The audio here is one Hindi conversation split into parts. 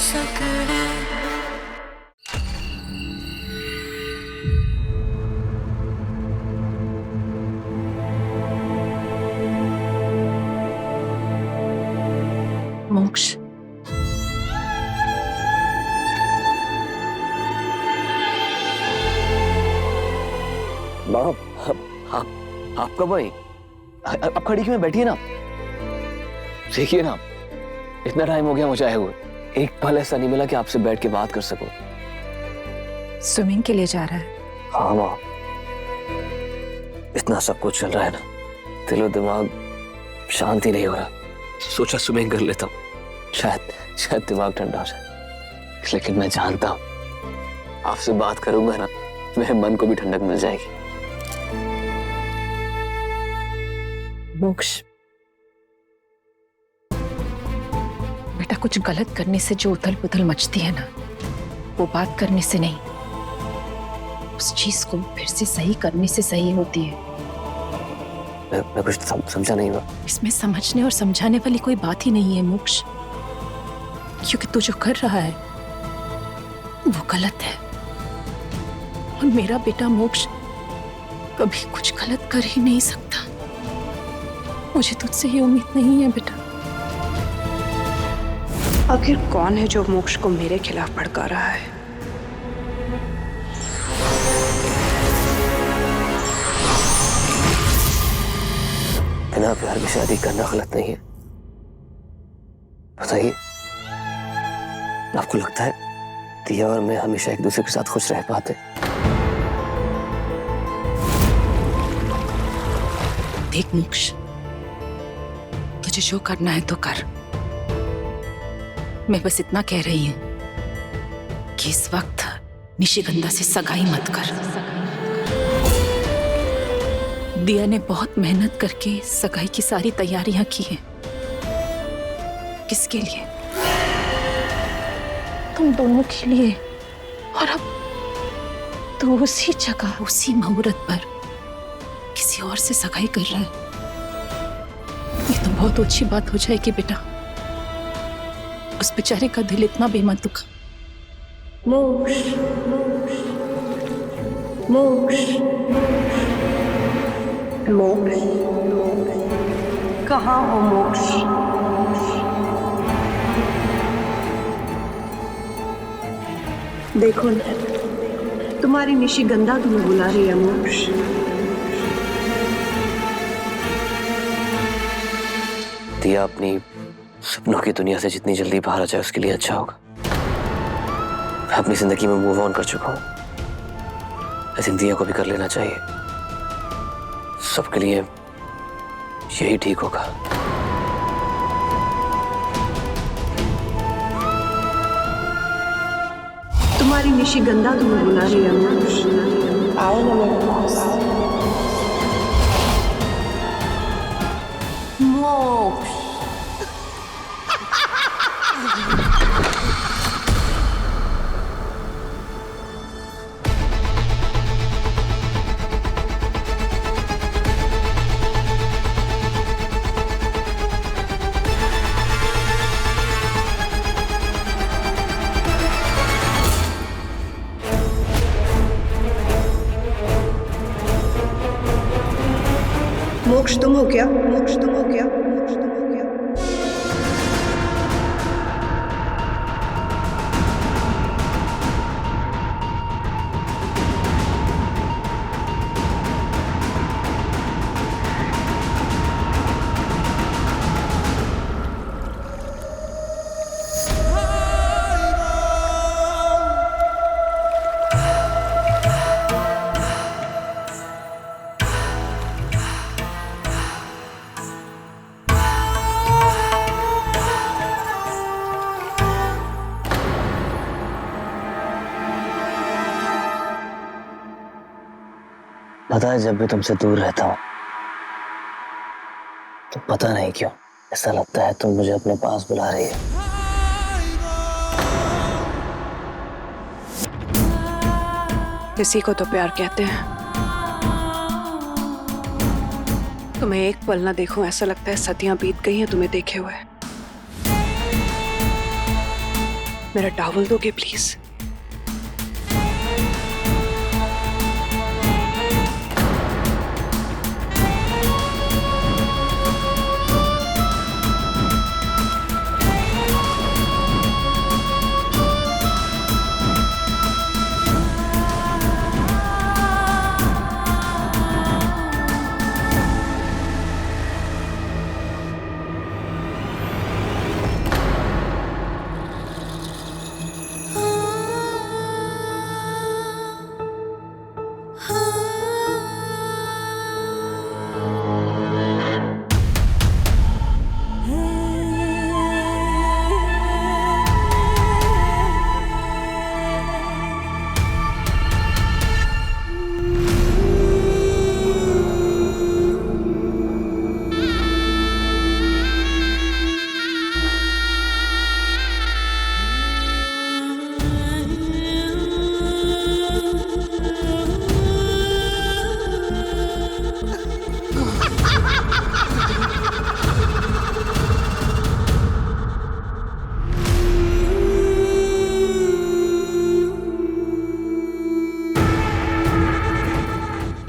सकड़े। मोक्ष, बाप, आप कब आई? आप खड़ी क्यों बैठी है ना? देखिए ना, इतना टाइम हो गया मुझे आए हुए, एक पल ऐसा नहीं मिला कि आपसे बैठ के बात कर सकूं। स्विमिंग के लिए जा रहा है? हाँ माँ, इतना सब कुछ चल रहा है ना, दिलो दिमाग शांति नहीं हो रहा। सोचा स्विमिंग कर लेता हूँ, शायद दिमाग ठंडा हो जाए। लेकिन मैं जानता हूँ आपसे बात करूंगा ना, मेरे मन को भी ठंडक मिल जाएगी। मोक्ष, बेटा कुछ गलत करने से जो उथल पुथल मचती है ना, वो बात करने से नहीं, उस चीज को फिर से सही करने से सही होती है। मैं कुछ समझा नहीं हुआ। इसमें समझने और समझाने वाली कोई बात ही नहीं है मोक्ष, क्योंकि तू जो कर रहा है वो गलत है, और मेरा बेटा मोक्ष कभी कुछ गलत कर ही नहीं सकता। मुझे तुझसे ये उम्मीद नहीं है बेटा। आखिर कौन है जो मोक्ष को मेरे खिलाफ भड़का रहा है? बिना प्यार की शादी करना गलत नहीं है, बताइए। आपको लगता है दिया और मैं हमेशा एक दूसरे के साथ खुश रह पाते? देख मोक्ष, तुझे जो करना है तो कर। मैं बस इतना कह रही हूं कि इस वक्त निशिगंधा से सगाई मत कर। दिया ने बहुत मेहनत करके सगाई की सारी तैयारियां की हैं। किसके लिए? तुम दोनों के लिए। और अब तू उसी जगह, उसी मुहूर्त पर किसी और से सगाई कर रहा है। ये तो बहुत अच्छी बात हो जाएगी बेटा। उस बेचारे का दिल इतना भी मत दुखा। मोक्ष, मोक्ष, मोक्ष, कहाँ हो मोक्ष? देखो ना, तुम्हारी निशिगंधा तुम्हें बुला रही है मोक्ष। दिया अपनी सपनों की दुनिया से जितनी जल्दी बाहर आ जाए उसके लिए अच्छा होगा। मैं अपनी जिंदगी में मूव ऑन कर चुका हूं, लेकिन दिया को भी कर लेना चाहिए। सबके लिए यही ठीक होगा। तुम्हारी निशिगंधा तुम्हें बुला रही है मोक्ष। आओ ना मेरे पास। मोक्ष, मोक्ष तुम हो क्या? मोक्ष तुम हो क्या? मोक्ष तुम हो क्या? पता है, जब भी तुमसे दूर रहता हूं तो पता नहीं क्यों ऐसा लगता है तुम मुझे अपने पास बुला रही है। इसी को तो प्यार कहते हैं। तुम्हें एक पल ना देखूं ऐसा लगता है सदियां बीत गई हैं तुम्हें देखे हुए। मेरा टॉवल दोगे प्लीज?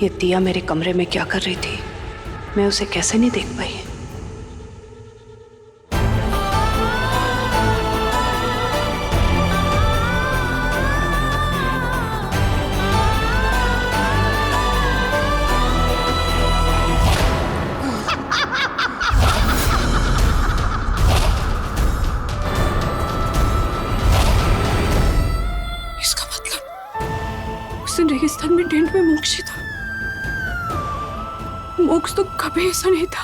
ये दिया मेरे कमरे में क्या कर रही थी? मैं उसे कैसे नहीं देख पाई? इसका मतलब उस दिन रेगिस्तान में टेंट में मोक्ष ही था। मोक्ष तो कभी ऐसा नहीं था,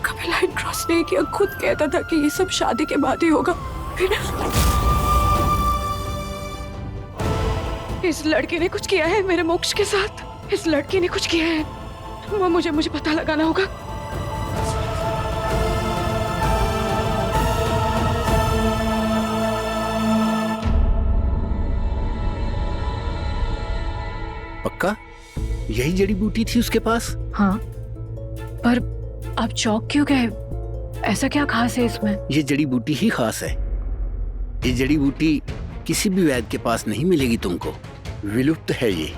कभी लाइन क्रॉस नहीं किया। खुद कहता था कि ये सब शादी के बाद ही होगा। फिर इस लड़के ने कुछ किया है मेरे मोक्ष के साथ। इस लड़की ने कुछ किया है, वो मुझे पता लगाना होगा। पक्का यही जड़ी बूटी थी उसके पास? हाँ, पर आप चौंक क्यों गए? ऐसा क्या खास है इसमें? ये जड़ी बूटी ही खास है। ये जड़ी बूटी किसी भी वैद्य के पास नहीं मिलेगी तुमको, विलुप्त है ये।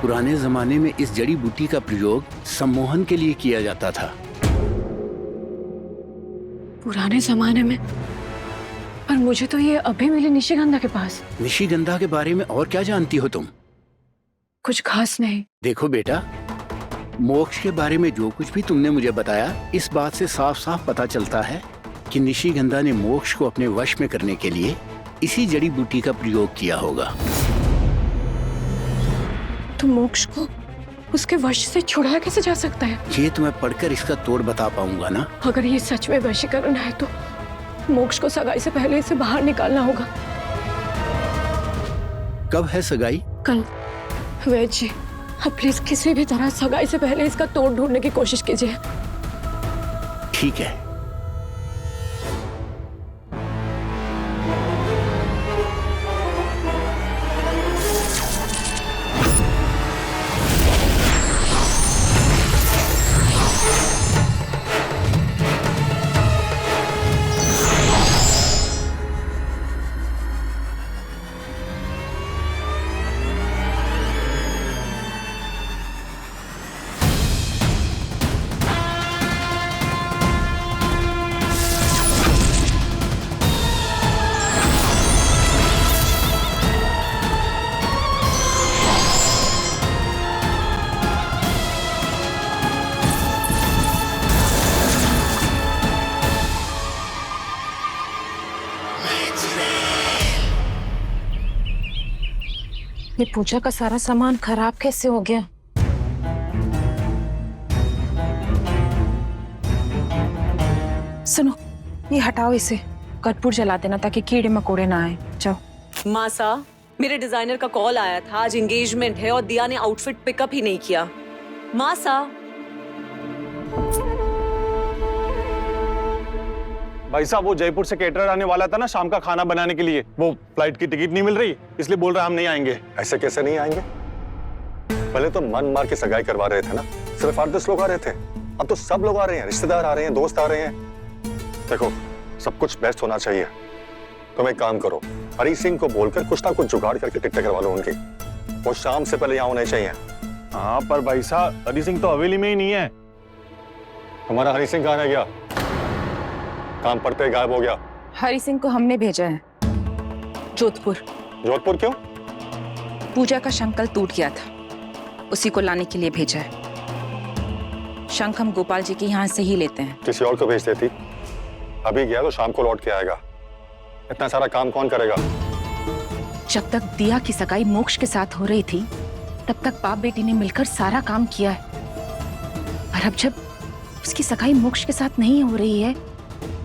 पुराने जमाने में इस जड़ी बूटी का प्रयोग सम्मोहन के लिए किया जाता था। पुराने जमाने में? पर मुझे तो ये अभी मिली निशिगंधा के पास। निशिगंधा के बारे में और क्या जानती हो तुम? कुछ खास नहीं। देखो बेटा, मोक्ष के बारे में जो कुछ भी तुमने मुझे बताया, इस बात से साफ साफ पता चलता है कि निशिगंधा ने मोक्ष को अपने वश में करने के लिए इसी जड़ी बूटी का प्रयोग किया होगा। तो मोक्ष को उसके वश से छुड़ाया कैसे जा सकता है? ये तुम्हें पढ़कर इसका तोड़ बता पाऊंगा ना। अगर ये सच में वशीकरण है तो मोक्ष को सगाई से पहले इसे बाहर निकालना होगा। कब है सगाई? कल। वैद्य जी, अब प्लीज किसी भी तरह सगाई से पहले इसका तोड़ ढूंढने की कोशिश कीजिए। ठीक है। ये पूजा का सारा सामान खराब कैसे हो गया? सुनो, ये हटाओ इसे, कर्पूर जला देना ताकि कीड़े मकोड़े ना आए। जाओ। मासा, मेरे डिजाइनर का कॉल आया था, आज एंगेजमेंट है और दिया ने आउटफिट पिकअप ही नहीं किया। मासा। भाई साहब, वो जयपुर से केटरर आने वाला था ना शाम का खाना बनाने के लिए, वो फ्लाइट की टिकट नहीं मिल रही, इसलिए बोल रहा हम नहीं आएंगे। ऐसे कैसे नहीं आएंगे? पहले तो मन मार के सगाई करवा रहे थे ना, सिर्फ 8-10 लोग आ रहे थे, अब तो सब लोग आ रहे हैं, रिश्तेदार आ रहे हैं, दोस्त आ रहे हैं। देखो, सब कुछ बेस्ट होना चाहिए, तुम एक काम करो, हरी सिंह को बोलकर कुछ ना कुछ जुगाड़ करके टिकटें करवा लो उनकी। वो शाम से पहले यहाँ होने चाहिए। हाँ पर भाई साहब हरी सिंह तो हवेली में ही नहीं है। हमारा हरी सिंह कहाँ रह गया? काम पड़ते ही गायब हो गया। हरी सिंह को हमने भेजा है जोधपुर। जोधपुर क्यों? पूजा का शंख कल टूट गया था, उसी को लाने के लिए भेजा है। शंख हम गोपाल जी के यहाँ से ही लेते हैं। किसी और को भेज देती, अभी गया तो शाम को लौट के आएगा। इतना सारा काम कौन करेगा? जब तक दिया की सगाई मोक्ष के साथ हो रही थी तब तक बाप बेटी ने मिलकर सारा काम किया है, और अब जब उसकी सगाई मोक्ष के साथ नहीं हो रही है,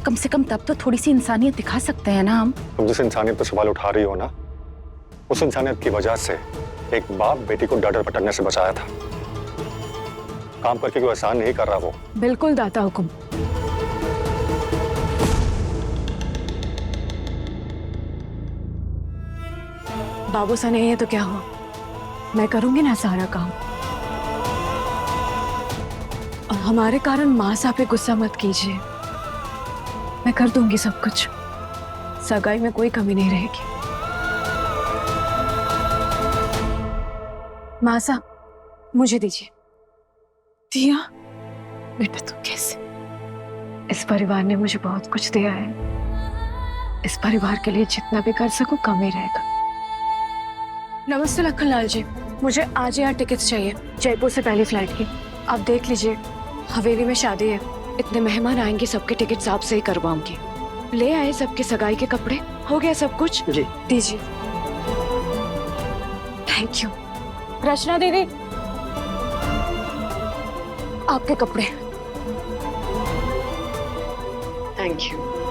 कम से कम तब तो थोड़ी सी इंसानियत दिखा सकते हैं ना हम। तुम जिस इंसानियत पर सवाल उठा रही हो ना, उस इंसानियत की वजह से एक बाप बेटी को डर भटकने से बचाया था। काम करके कोई एहसान नहीं कर रहा वो। बिल्कुल दाता हुकुम। बाबू सा नहीं है तो क्या हुआ, मैं करूंगी ना सारा काम। और हमारे कारण माँ साहब पे गुस्सा मत कीजिए, मैं कर दूंगी सब कुछ। सगाई में कोई कमी नहीं रहेगी। माँ साहब मुझे दीजिए। दिया बेटा तू कैसे? इस परिवार ने मुझे बहुत कुछ दिया है, इस परिवार के लिए जितना भी कर सकूं कम ही रहेगा। नमस्ते लखनलाल जी, मुझे आज यहाँ टिकट्स चाहिए जयपुर से पहली फ्लाइट की। आप देख लीजिए, हवेली में शादी है, इतने मेहमान आएंगे, सबके टिकट्स आपसे ही करवाऊंगी। ले आए सबके सगाई के कपड़े? हो गया सब कुछ? जी दीजिए। Thank you. रचना दीदी आपके कपड़े। Thank you.